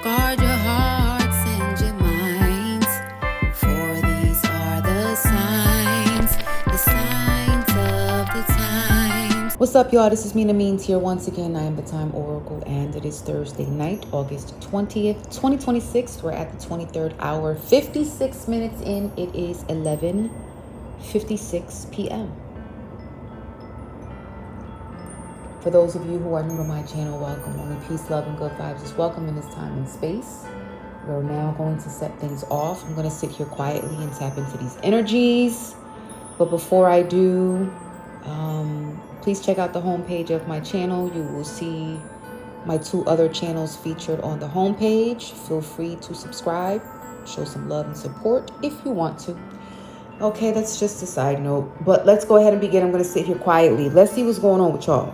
Guard your hearts and your minds, for these are the signs of the times. What's up, y'all? This is Mina Means here once again. I am the Time Oracle, and it is Thursday night, August 20th, 2026. We're at the 23rd hour, 56 minutes in. It is 11:56 p.m. For those of you who are new to my channel, welcome. Only peace, love, and good vibes is welcome in this time and space. We're now going to set things off. I'm going to sit here quietly and tap into these energies. But before I do, please check out the homepage of my channel. You will see my two other channels featured on the homepage. Feel free to subscribe, show some love and support if you want to. Okay, that's just a side note. But let's go ahead and begin. I'm going to sit here quietly. Let's see what's going on with y'all.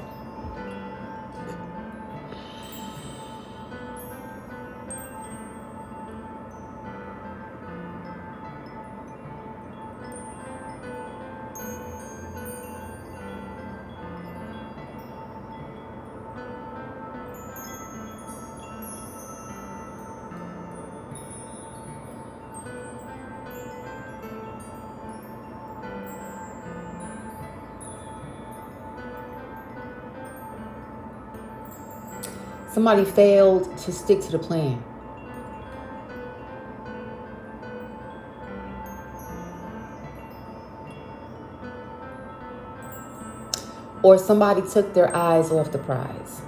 Somebody failed to stick to the plan. Or somebody took their eyes off the prize.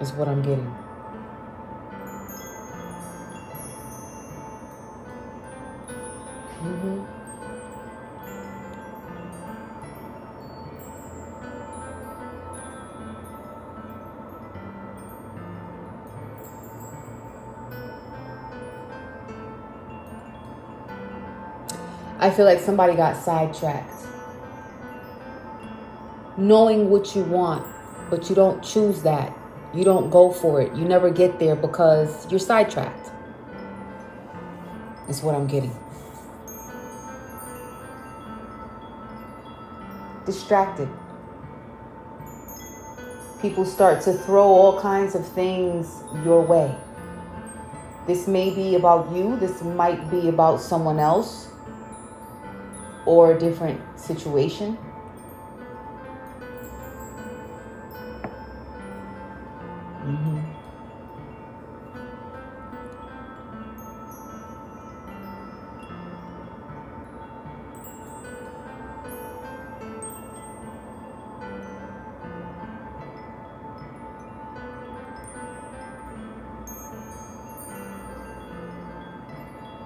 Is what I'm getting. I feel like somebody got sidetracked. Knowing what you want, but you don't choose that. You don't go for it. You never get there because you're sidetracked. Is what I'm getting. Distracted. People start to throw all kinds of things your way. This may be about you. This might be about someone else. Or a different situation.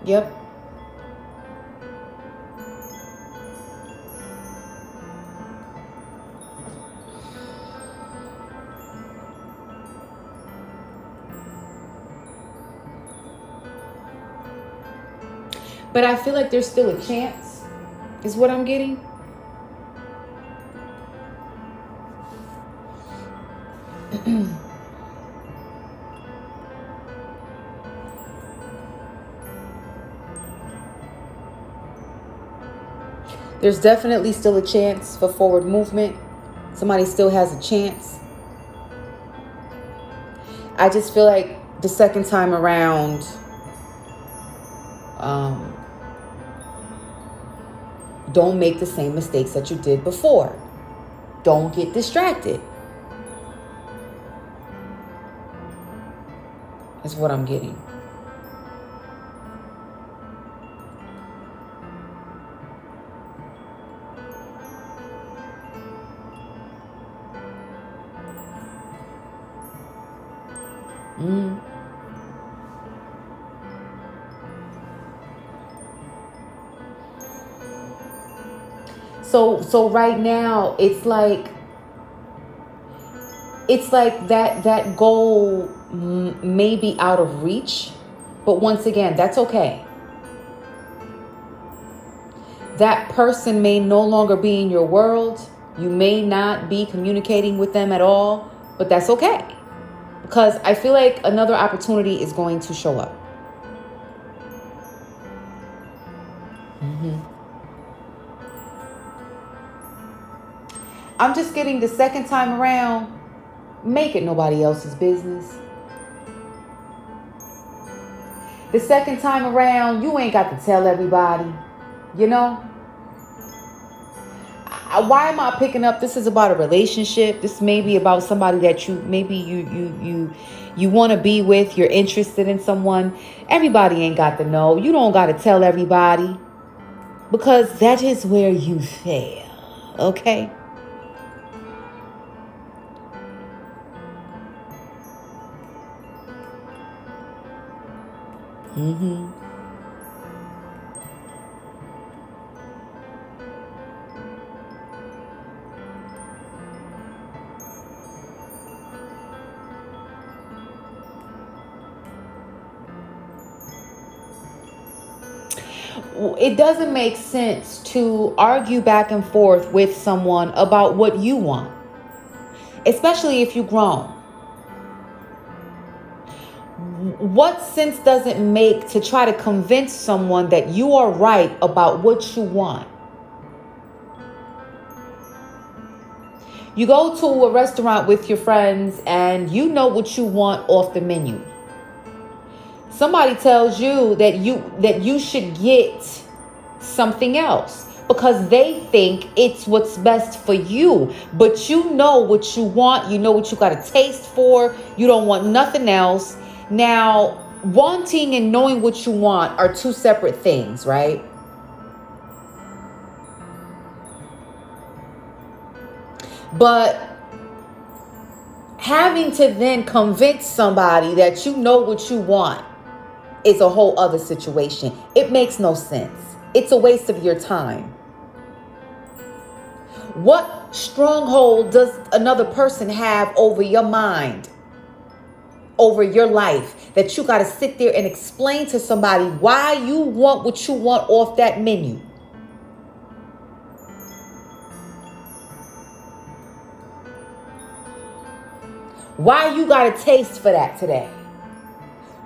Yep. But I feel like there's still a chance, is what I'm getting. There's definitely still a chance for forward movement. Somebody still has a chance. I just feel like the second time around, don't make the same mistakes that you did before. Don't get distracted. Is what I'm getting. So right now it's like that goal may be out of reach, but once again, that's okay. That person may no longer be in your world. You may not be communicating with them at all, but that's okay. Because I feel like another opportunity is going to show up. I'm just getting the second time around, make it nobody else's business. The second time around, you ain't got to tell everybody, you know? Why am I picking up? This is about a relationship. This may be about somebody that you want to be with. You're interested in someone. Everybody ain't got to know. You don't got to tell everybody, because that is where you fail. Okay? It doesn't make sense to argue back and forth with someone about what you want, especially if you've grown. What sense does it make to try to convince someone that you are right about what you want? You go to a restaurant with your friends and you know what you want off the menu. Somebody tells you that you should get something else because they think it's what's best for you. But you know what you want. You know what you got a taste for. You don't want nothing else. Now, wanting and knowing what you want are two separate things, right? But having to then convince somebody that you know what you want is a whole other situation. It makes no sense. It's a waste of your time. What stronghold does another person have over your mind, over your life, that you got to sit there and explain to somebody why you want what you want off that menu? Why you got a taste for that today?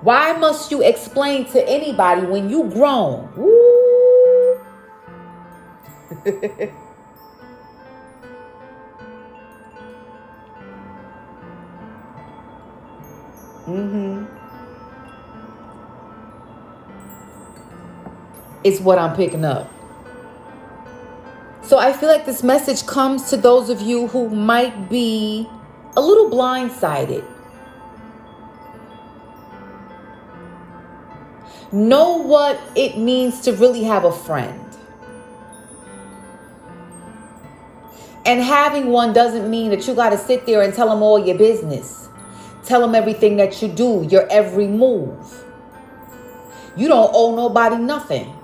Why must you explain to anybody when you grown? Woo. It's what I'm picking up. So I feel like this message comes to those of you who might be a little blindsided. Know what it means to really have a friend. And having one doesn't mean that you got to sit there and tell them all your business. Tell them everything that you do, your every move. You don't owe nobody nothing.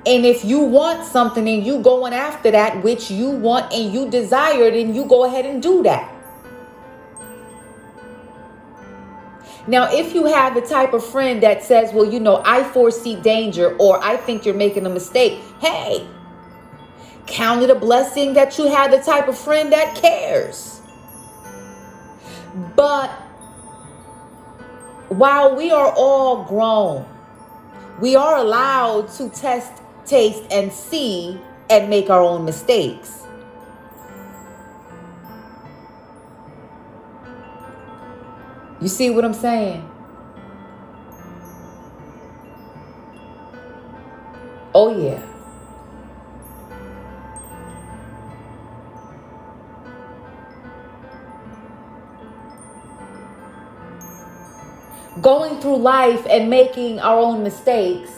And if you want something and you going after that which you want and you desire, then you go ahead and do that. Now, if you have the type of friend that says, well, you know, I foresee danger, or I think you're making a mistake. Hey, count it a blessing that you have the type of friend that cares. But while we are all grown, we are allowed to test, taste, and see and make our own mistakes. You see what I'm saying? Oh, yeah. Going through life and making our own mistakes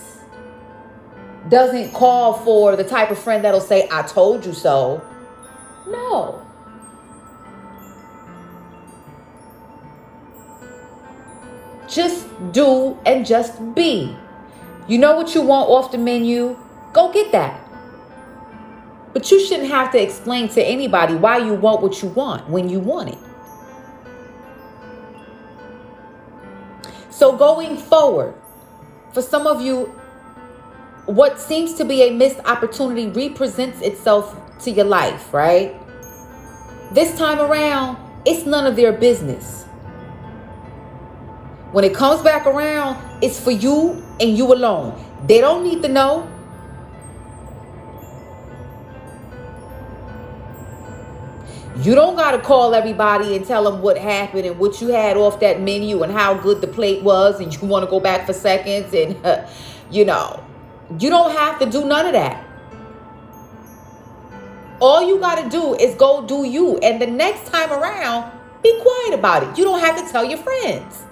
doesn't call for the type of friend that'll say, I told you so. No. Just do and just be. You know what you want off the menu? Go get that. But you shouldn't have to explain to anybody why you want what you want when you want it. So going forward, for some of you, what seems to be a missed opportunity represents itself to your life, right? This time around, it's none of their business. When it comes back around, it's for you and you alone. They don't need to know. You don't got to call everybody and tell them what happened and what you had off that menu and how good the plate was and you want to go back for seconds and, you know, you don't have to do none of that. All you got to do is go do you. And the next time around, be quiet about it. You don't have to tell your friends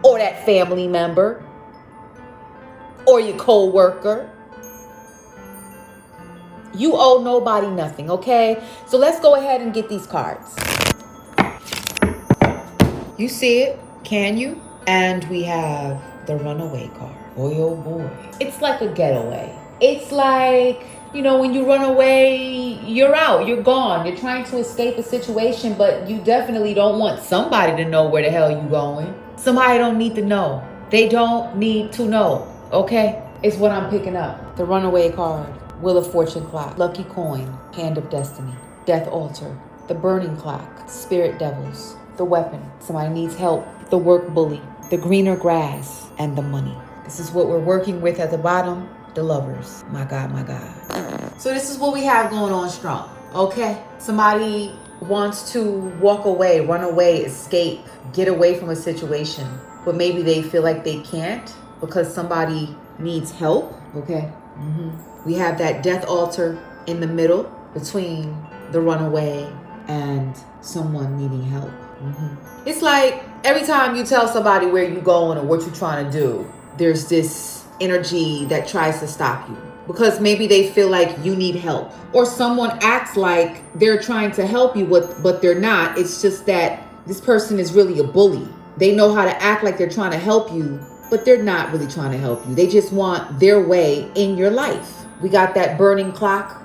or that family member or your co-worker. You owe nobody nothing, okay? So let's go ahead and get these cards. You see it? Can you? And we have the runaway card. Boy, oh boy. It's like a getaway. It's like, you know, when you run away, you're out, you're gone. You're trying to escape a situation, but you definitely don't want somebody to know where the hell you're going. Somebody don't need to know. They don't need to know, okay? It's what I'm picking up. The runaway card. Wheel of Fortune clock, lucky coin, hand of destiny, death altar, the burning clock, spirit devils, the weapon, somebody needs help, the work bully, the greener grass, and the money. This is what we're working with at the bottom, the lovers. My God, my God. So this is what we have going on strong, okay? Somebody wants to walk away, run away, escape, get away from a situation, but maybe they feel like they can't because somebody needs help, okay? We have that death altar in the middle between the runaway and someone needing help. It's like every time you tell somebody where you're going or what you're trying to do, there's this energy that tries to stop you because maybe they feel like you need help or someone acts like they're trying to help you, but they're not. It's just that this person is really a bully. They know how to act like they're trying to help you, but they're not really trying to help you. They just want their way in your life. We got that burning clock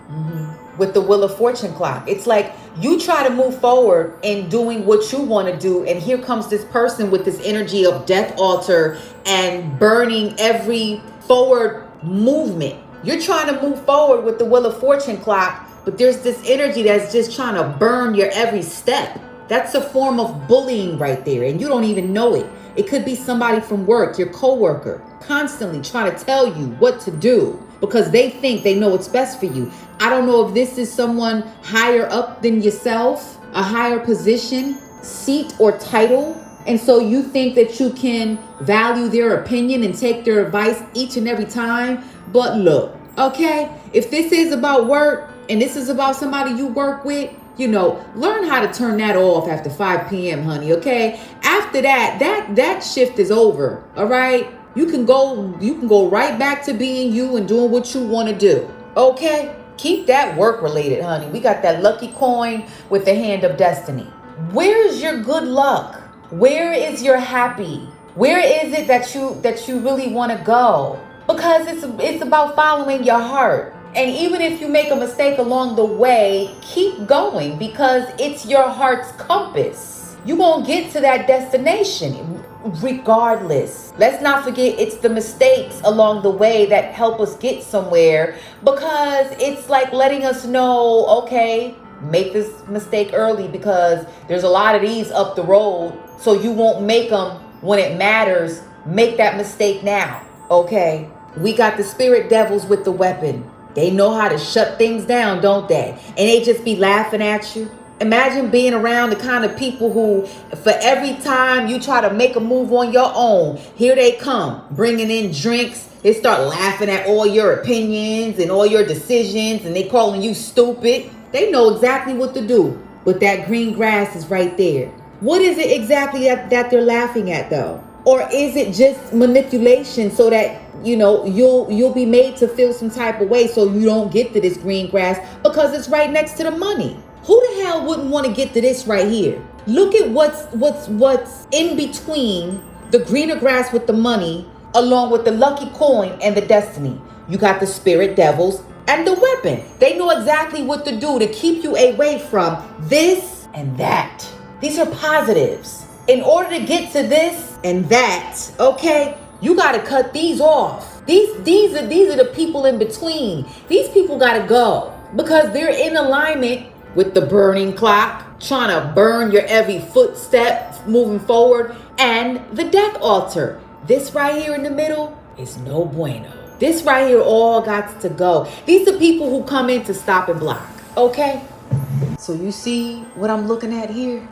with the Wheel of Fortune clock. It's like you try to move forward in doing what you want to do. And here comes this person with this energy of death altar and burning every forward movement. You're trying to move forward with the Wheel of Fortune clock, but there's this energy that's just trying to burn your every step. That's a form of bullying right there. And you don't even know it. It could be somebody from work, your coworker, constantly trying to tell you what to do because they think they know what's best for you. I don't know if this is someone higher up than yourself, a higher position, seat, or title. And so you think that you can value their opinion and take their advice each and every time. But look, okay, if this is about work and this is about somebody you work with, you know, learn how to turn that off after 5 p.m., honey, okay? After that shift is over, all right? You can go right back to being you and doing what you want to do, okay? Keep that work related, honey. We got that lucky coin with the hand of destiny. Where's your good luck? Where is your happy? Where is it that you really want to go? Because it's about following your heart. And even if you make a mistake along the way, keep going because it's your heart's compass. You're going to get to that destination regardless. Let's not forget it's the mistakes along the way that help us get somewhere because it's like letting us know, okay, make this mistake early because there's a lot of these up the road. So you won't make them when it matters. Make that mistake now, okay? We got the spirit devils with the weapon. They know how to shut things down, don't they? And they just be laughing at you. Imagine being around the kind of people who, for every time you try to make a move on your own, here they come, bringing in drinks. They start laughing at all your opinions and all your decisions, and they calling you stupid. They know exactly what to do. But that green grass is right there. What is it exactly that they're laughing at, though? Or is it just manipulation so that, you know, you'll be made to feel some type of way so you don't get to this green grass because it's right next to the money? Who the hell wouldn't want to get to this right here? Look at what's in between the greener grass with the money along with the lucky coin and the destiny. You got the spirit devils and the weapon. They know exactly what to do to keep you away from this and that. These are positives. In order to get to this and that, okay, you got to cut these off. These are the people in between. These people got to go because they're in alignment with the burning clock, trying to burn your every footstep moving forward, and the death altar. This right here in the middle is no bueno. This right here all got to go. These are people who come in to stop and block, okay? So you see what I'm looking at here?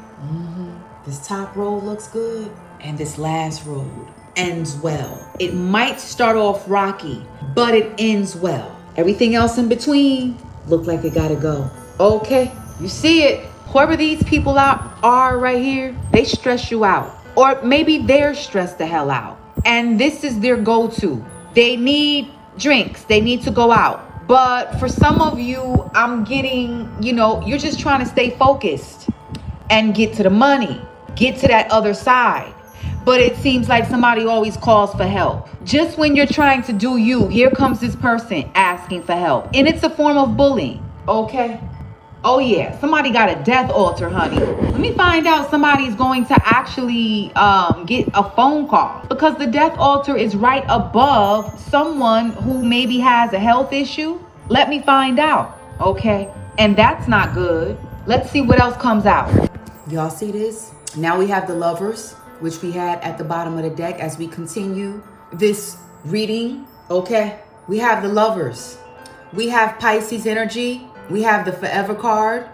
This top road looks good. And this last road ends well. It might start off rocky, but it ends well. Everything else in between look like it gotta go. Okay, you see it. Whoever these people are right here, they stress you out. Or maybe they're stressed the hell out. And this is their go-to. They need drinks. They need to go out. But for some of you, I'm getting, you're just trying to stay focused and get to the money, get to that other side. But it seems like somebody always calls for help. Just when you're trying to do you, here comes this person asking for help. And it's a form of bullying, okay? Oh yeah, somebody got a death altar, honey. Let me find out somebody's going to actually get a phone call. Because the death altar is right above someone who maybe has a health issue. Let me find out, okay? And that's not good. Let's see what else comes out. Y'all see this? Now we have the Lovers, which we had at the bottom of the deck as we continue this reading, okay? We have the Lovers. We have Pisces energy. We have the Forever card.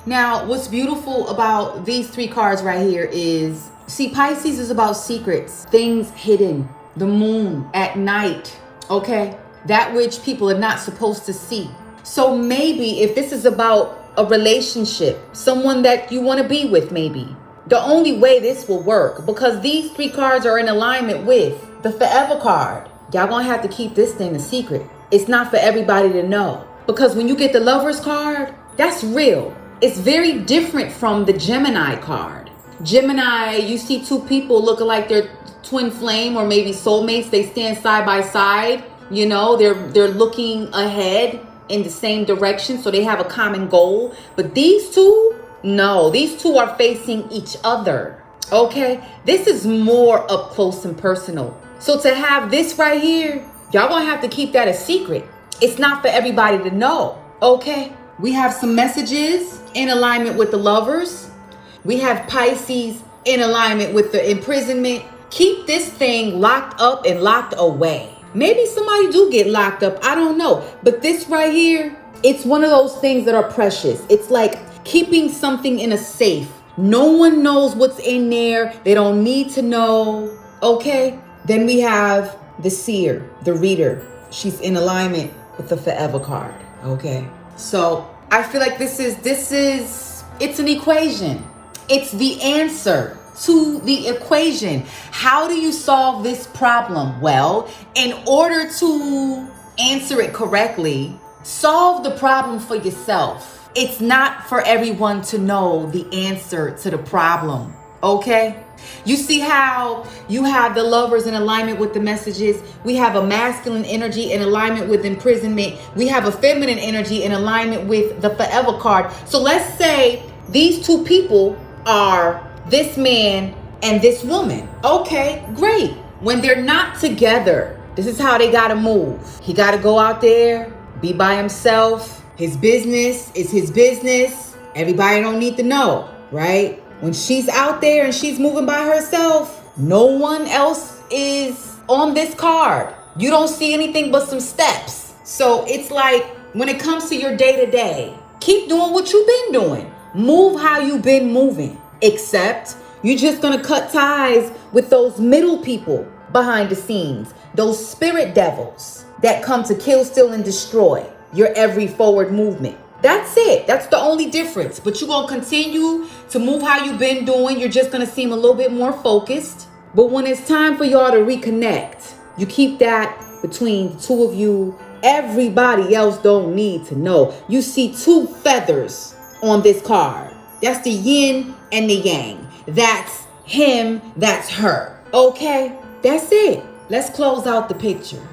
Now, what's beautiful about these three cards right here is, see, Pisces is about secrets, things hidden, the moon at night, okay? That which people are not supposed to see. So maybe if this is about a relationship, someone that you want to be with, maybe, the only way this will work, because these three cards are in alignment with the Forever card. Y'all gonna have to keep this thing a secret. It's not for everybody to know. Because when you get the Lovers card, that's real. It's very different from the Gemini card. Gemini, you see two people looking like they're twin flame or maybe soulmates. They stand side by side. They're looking ahead in the same direction, so they have a common goal. But these two, no, these two are facing each other. Okay, this is more up close and personal. So to have this right here, y'all gonna have to keep that a secret. It's not for everybody to know, okay? We have some messages in alignment with the Lovers. We have Pisces in alignment with the imprisonment. Keep this thing locked up and locked away. Maybe somebody do get locked up, I don't know. But this right here, it's one of those things that are precious. It's like keeping something in a safe. No one knows what's in there. They don't need to know, okay? Then we have the Seer, the Reader. She's in alignment with the Forever card, okay? So I feel like it's an equation. It's the answer to the equation. How do you solve this problem? Well, in order to answer it correctly, solve the problem for yourself. It's not for everyone to know the answer to the problem, okay? You see how you have the Lovers in alignment with the messages. We have a masculine energy in alignment with imprisonment. We have a feminine energy in alignment with the Forever card. So let's say these two people are this man and this woman. Okay, great. When they're not together, this is how they gotta move. He gotta go out there, be by himself. His business is his business. Everybody don't need to know, right? When she's out there and she's moving by herself, no one else is on this card. You don't see anything but some steps. So it's like when it comes to your day-to-day, keep doing what you've been doing. Move how you've been moving. Except you're just going to cut ties with those middle people behind the scenes. Those spirit devils that come to kill, steal, and destroy your every forward movement. That's it. That's the only difference. But you're going to continue to move how you've been doing. You're just going to seem a little bit more focused. But when it's time for y'all to reconnect, you keep that between the two of you. Everybody else don't need to know. You see two feathers on this card. That's the yin and the yang. That's him. That's her. Okay? That's it. Let's close out the picture.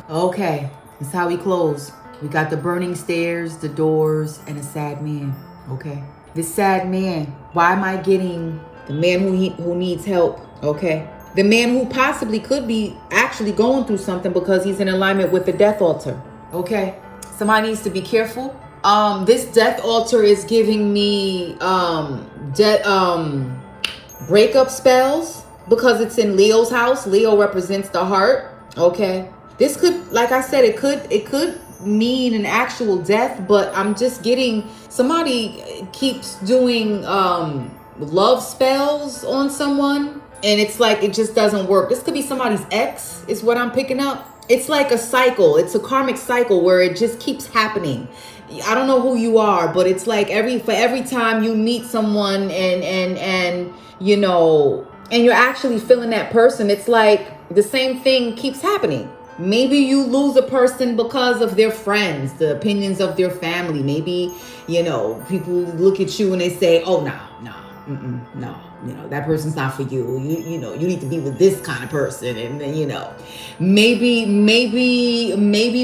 Okay. That's how we close. We got the burning stairs, the doors, and a sad man, okay? This sad man, why am I getting the man who needs help, okay? The man who possibly could be actually going through something because he's in alignment with the death altar, okay? Somebody needs to be careful. This death altar is giving me breakup spells because it's in Leo's house. Leo represents the heart, okay? This could, like I said, it could mean an actual death, but I'm just getting somebody keeps doing love spells on someone, and it's like it just doesn't work. This could be somebody's ex, is what I'm picking up. It's like a cycle. It's a karmic cycle where it just keeps happening. I don't know who you are, but it's like every time you meet someone and you know, and you're actually feeling that person, it's like the same thing keeps happening. Maybe you lose a person because of their friends, the opinions of their family. Maybe, you know, people look at you and they say, oh, no, you know, that person's not for you. You know, you need to be with this kind of person. And then, you know, maybe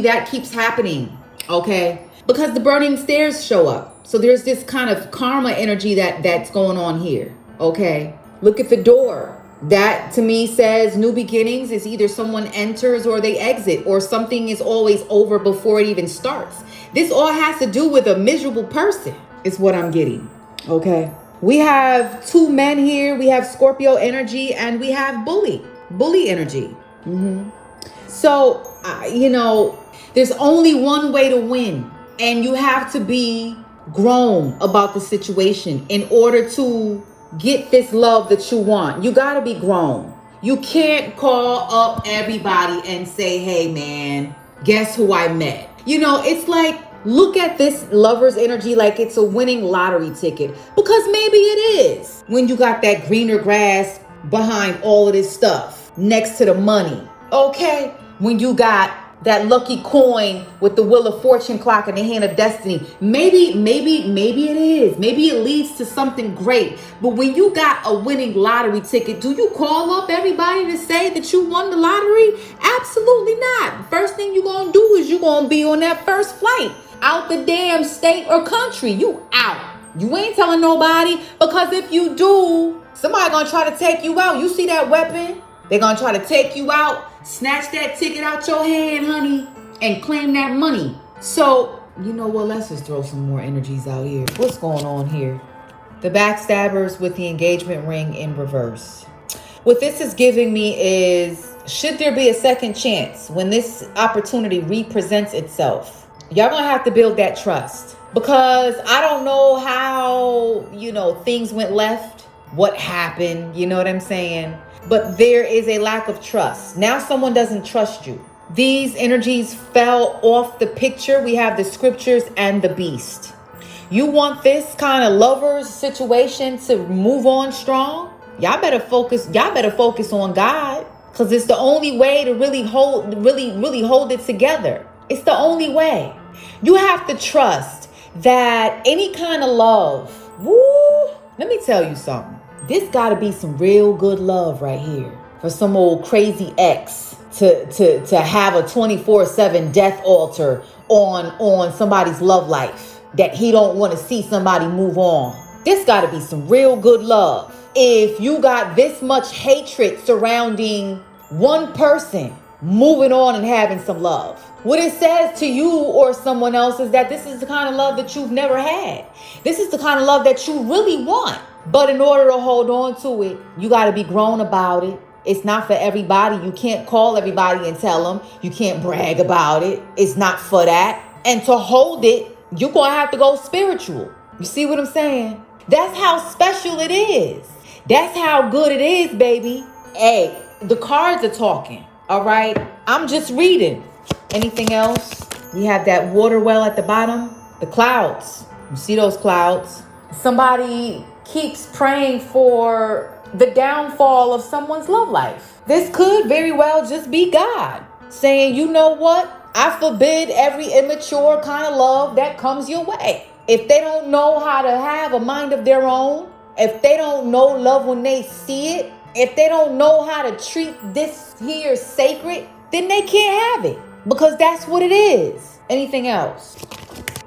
that keeps happening. Okay. Because the burning stairs show up. So there's this kind of karma energy that's going on here. Okay. Look at the door. That to me says new beginnings. Is either someone enters or they exit, or something is always over before it even starts. This all has to do with a miserable person, is what I'm getting. Okay. We have two men here. We have Scorpio energy and we have bully energy. So, you know, there's only one way to win, and you have to be grown about the situation in order to get this love that you want. You got to be grown. You can't call up everybody and say, hey man, guess who I met? You know, it's like, look at this lover's energy like it's a winning lottery ticket, because maybe it is when you got that greener grass behind all of this stuff next to the money. Okay. When you got that lucky coin with the Wheel of Fortune clock in the hand of destiny. Maybe it is. Maybe it leads to something great. But when you got a winning lottery ticket, do you call up everybody to say that you won the lottery? Absolutely not. First thing you're going to do is you're going to be on that first flight out the damn state or country. You out. You ain't telling nobody, because if you do, somebody going to try to take you out. You see that weapon? They're going to try to take you out, snatch that ticket out your hand, honey, and claim that money. So, you know what? Let's just throw some more energies out here. What's going on here? The backstabbers with the engagement ring in reverse. What this is giving me is, should there be a second chance when this opportunity represents itself? Y'all going to have to build that trust, because I don't know how, you know, things went left, what happened, you know what I'm saying? But there is a lack of trust. Now someone doesn't trust you. These energies fell off the picture. We have the scriptures and the beast. You want this kind of lovers situation to move on strong? Y'all better focus on God, because it's the only way to really hold it together. It's the only way. You have to trust that any kind of love. Woo, let me tell you something. This got to be some real good love right here for some old crazy ex to have a 24/7 death altar on somebody's love life that he don't want to see somebody move on. This got to be some real good love. If you got this much hatred surrounding one person moving on and having some love, what it says to you or someone else is that this is the kind of love that you've never had. This is the kind of love that you really want. But in order to hold on to it, you got to be grown about it. It's not for everybody. You can't call everybody and tell them. You can't brag about it. It's not for that. And to hold it, you're going to have to go spiritual. You see what I'm saying? That's how special it is. That's how good it is, baby. Hey, the cards are talking. All right. I'm just reading. Anything else? We have that water well at the bottom. The clouds. You see those clouds? Somebody keeps praying for the downfall of someone's love life. This could very well just be God saying, you know what? I forbid every immature kind of love that comes your way. If they don't know how to have a mind of their own, if they don't know love when they see it, if they don't know how to treat this here sacred, then they can't have it, because that's what it is. Anything else?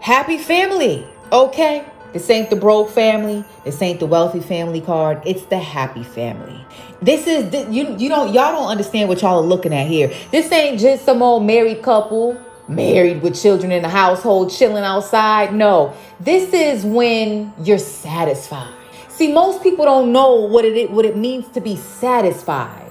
Happy family. Okay. This ain't the broke family. This ain't the wealthy family card. It's the happy family. This is y'all don't understand what y'all are looking at here. This ain't just some old married couple, married with children in the household, chilling outside. No, this is when you're satisfied. See, most people don't know what it means to be satisfied,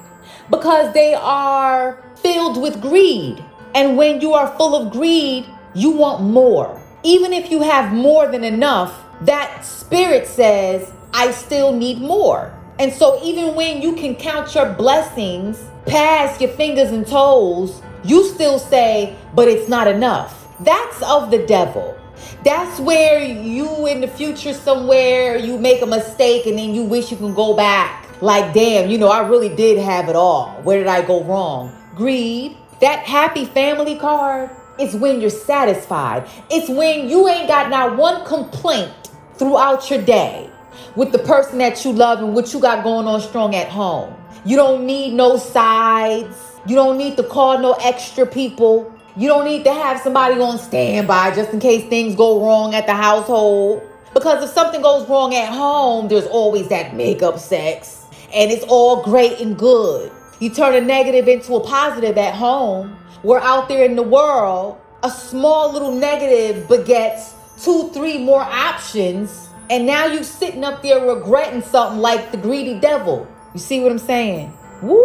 because they are filled with greed. And when you are full of greed, You want more. Even if you have more than enough, that spirit says, I still need more. And so even when you can count your blessings past your fingers and toes, you still say, but it's not enough. That's of the devil. That's where you in the future somewhere, you make a mistake and then you wish you can go back. Like, damn, I really did have it all. Where did I go wrong? Greed. That happy family card is when you're satisfied. It's when you ain't got not one complaint throughout your day with the person that you love and what you got going on strong at home. You don't need no sides. You don't need to call no extra people. You don't need to have somebody on standby just in case things go wrong at the household. Because if something goes wrong at home, there's always that makeup sex. And it's all great and good. You turn a negative into a positive at home. We're out there in the world, a small little negative begets 2-3 more options. And now you sitting up there regretting something like the greedy devil. You see what I'm saying? Woo!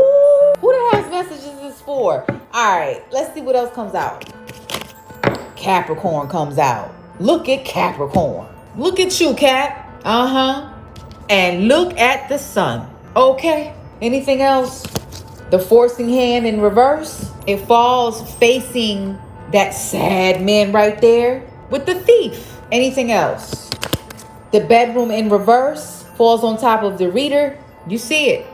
Who the hell's messages is this for? All right, let's see what else comes out. Capricorn comes out. Look at Capricorn. Look at you, Cap. And look at the sun. Okay. Anything else? The forcing hand in reverse. It falls facing that sad man right there with the thief. Anything else? The bedroom in reverse falls on top of the reader. You see it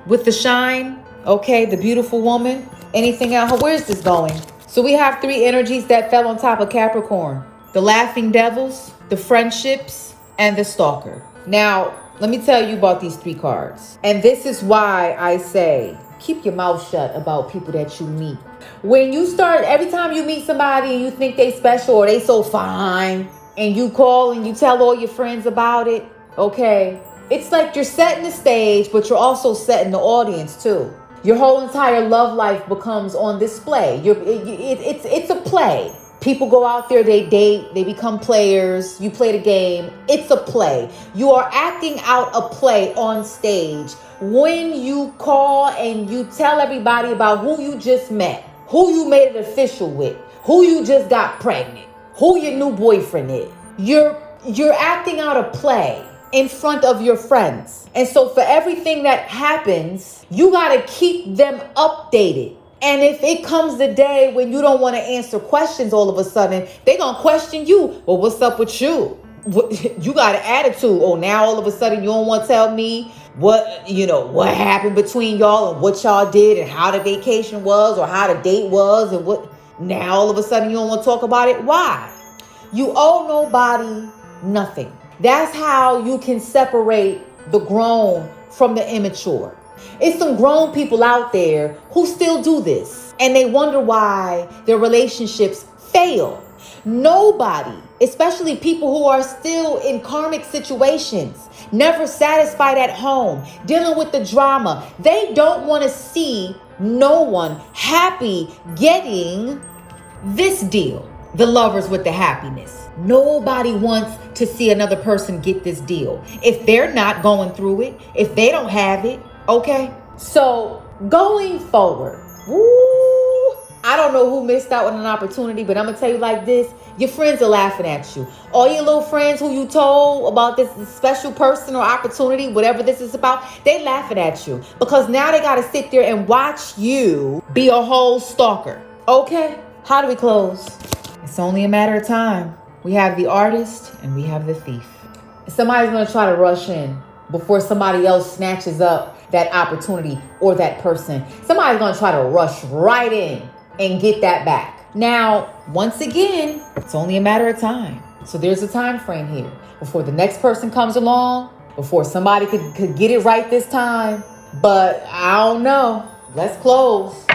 with the shine. Okay, the beautiful woman. Anything else? Where's this going? So we have 3 energies that fell on top of Capricorn. The laughing devils, the friendships, and the stalker. Now, let me tell you about these 3 cards. And this is why I say, keep your mouth shut about people that you meet. When you start, every time you meet somebody and you think they special or they so fine, and you call and you tell all your friends about it, okay, it's like you're setting the stage, but you're also setting the audience too. Your whole entire love life becomes on display. It's a play. People go out there, they date, they become players, you play the game. It's a play. You are acting out a play on stage when you call and you tell everybody about who you just met, who you made it official with, who you just got pregnant, who your new boyfriend is. You're acting out a play in front of your friends. And so for everything that happens, you got to keep them updated. And if it comes the day when you don't want to answer questions all of a sudden, they're going to question you. Well, what's up with you? You got an attitude. Oh, now all of a sudden you don't want to tell me what happened between y'all and what y'all did and how the vacation was or how the date was and what. Now all of a sudden you don't want to talk about it. Why? You owe nobody nothing. That's how you can separate the grown from the immature. It's some grown people out there who still do this and they wonder why their relationships fail. Nobody, especially people who are still in karmic situations, never satisfied at home, dealing with the drama, they don't want to see no one happy getting this deal. The lovers with the happiness. Nobody wants to see another person get this deal. If they're not going through it, if they don't have it, okay? So going forward, I don't know who missed out on an opportunity, but I'm going to tell you like this. Your friends are laughing at you. All your little friends who you told about this special person or opportunity, whatever this is about, they laughing at you. Because now they got to sit there and watch you be a whole stalker. Okay? How do we close? It's only a matter of time. We have the artist and we have the thief. Somebody's going to try to rush in before somebody else snatches up that opportunity or that person. Somebody's going to try to rush right in and get that back. Now, once again, it's only a matter of time. So there's a time frame here before the next person comes along, before somebody could get it right this time. But I don't know. Let's close.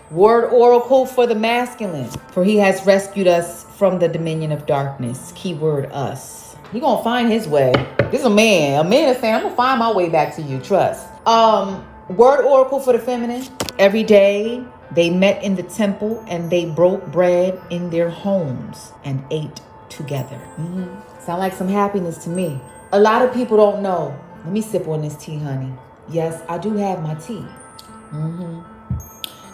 Word oracle for the masculine. For he has rescued us from the dominion of darkness. Keyword us. He gonna find his way. This is a man. A man is saying, I'm gonna find my way back to you. Trust. Word oracle for the feminine. Every day they met in the temple and they broke bread in their homes and ate together. Sound like some happiness to me. A lot of people don't know. Let me sip on this tea, honey. Yes, I do have my tea.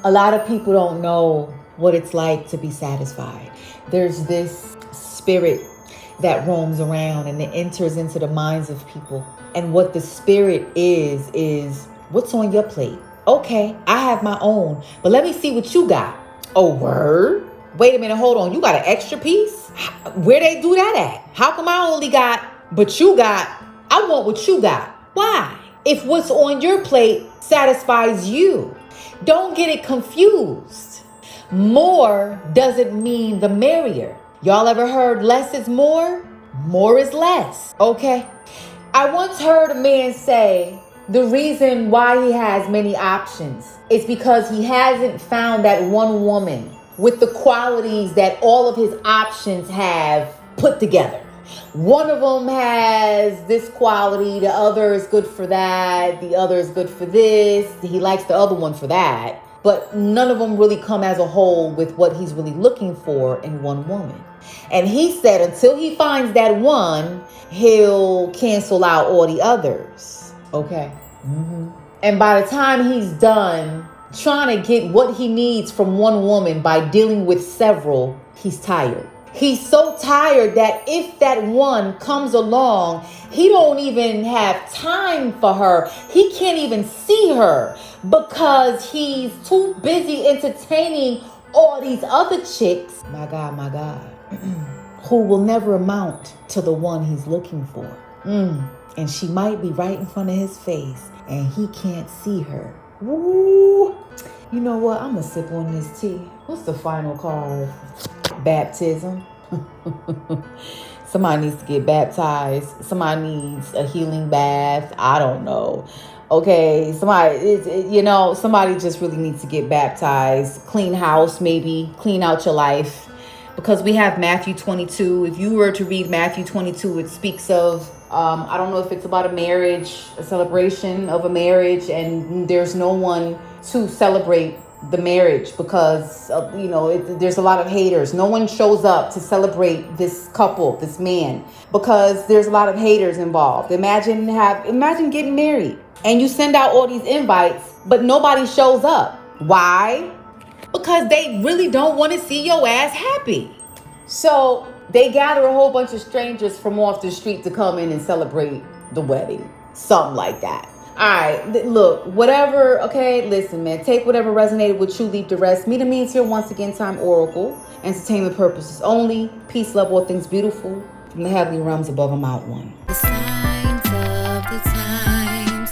A lot of people don't know what it's like to be satisfied. There's this spirit that roams around and it enters into the minds of people. And what the spirit is what's on your plate? Okay, I have my own, but let me see what you got. Oh, word? Wait a minute, hold on. You got an extra piece? Where they do that at? How come I only got, but you got? I want what you got. Why? If what's on your plate satisfies you. Don't get it confused. More doesn't mean the merrier. Y'all ever heard less is more? More is less. Okay. I once heard a man say the reason why he has many options is because he hasn't found that one woman with the qualities that all of his options have put together. One of them has this quality, the other is good for that, the other is good for this, he likes the other one for that, but none of them really come as a whole with what he's really looking for in one woman. And he said until he finds that one, he'll cancel out all the others. Okay. And by the time he's done trying to get what he needs from one woman by dealing with several, he's tired. He's so tired that if that one comes along, he don't even have time for her. He can't even see her because he's too busy entertaining all these other chicks. My God, who will never amount to the one he's looking for. And she might be right in front of his face and he can't see her. Woo! You know what? I'm gonna sip on this tea. What's the final card? Baptism. Somebody needs to get baptized. Somebody needs a healing bath. I don't know. Okay, somebody just really needs to get baptized. Clean house, maybe. Clean out your life. Because we have Matthew 22. If you were to read Matthew 22, it speaks of, I don't know if it's about a marriage, a celebration of a marriage, and there's no one to celebrate the marriage because there's a lot of haters. No one shows up to celebrate this couple, this man, because there's a lot of haters involved. Imagine getting married and you send out all these invites, but nobody shows up. Why? Because they really don't want to see your ass happy. So they gather a whole bunch of strangers from off the street to come in and celebrate the wedding. Something like that. All right, look, whatever. Okay, listen, man, take whatever resonated with you, leave the rest. Mina means here once again, time oracle, entertainment purposes only. Peace, love, all things beautiful. From the heavenly realms above, I'm out one.